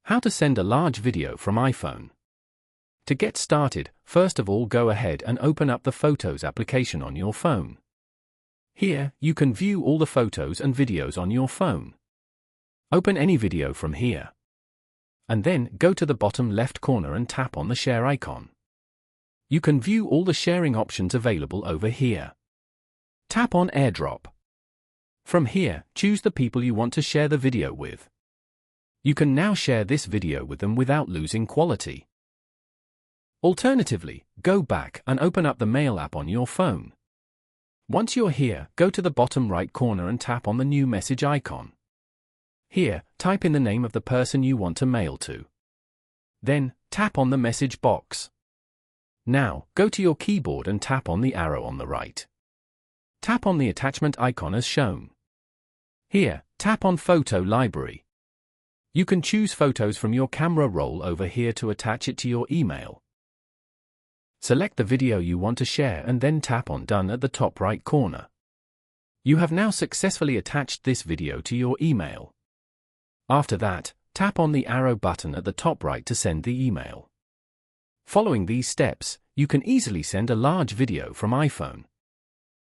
How to send a large video from iPhone. To get started, first of all go ahead and open up the Photos application on your phone. Here, you can view all the photos and videos on your phone. Open any video from here. And then, go to the bottom left corner and tap on the share icon. You can view all the sharing options available over here. Tap on AirDrop. From here, choose the people you want to share the video with. You can now share this video with them without losing quality. Alternatively, go back and open up the Mail app on your phone. Once you're here, go to the bottom right corner and tap on the new message icon. Here, type in the name of the person you want to mail to. Then, tap on the message box. Now, go to your keyboard and tap on the arrow on the right. Tap on the attachment icon as shown. Here, tap on Photo Library. You can choose photos from your camera roll over here to attach it to your email. Select the video you want to share and then tap on Done at the top right corner. You have now successfully attached this video to your email. After that, tap on the arrow button at the top right to send the email. Following these steps, you can easily send a large video from iPhone.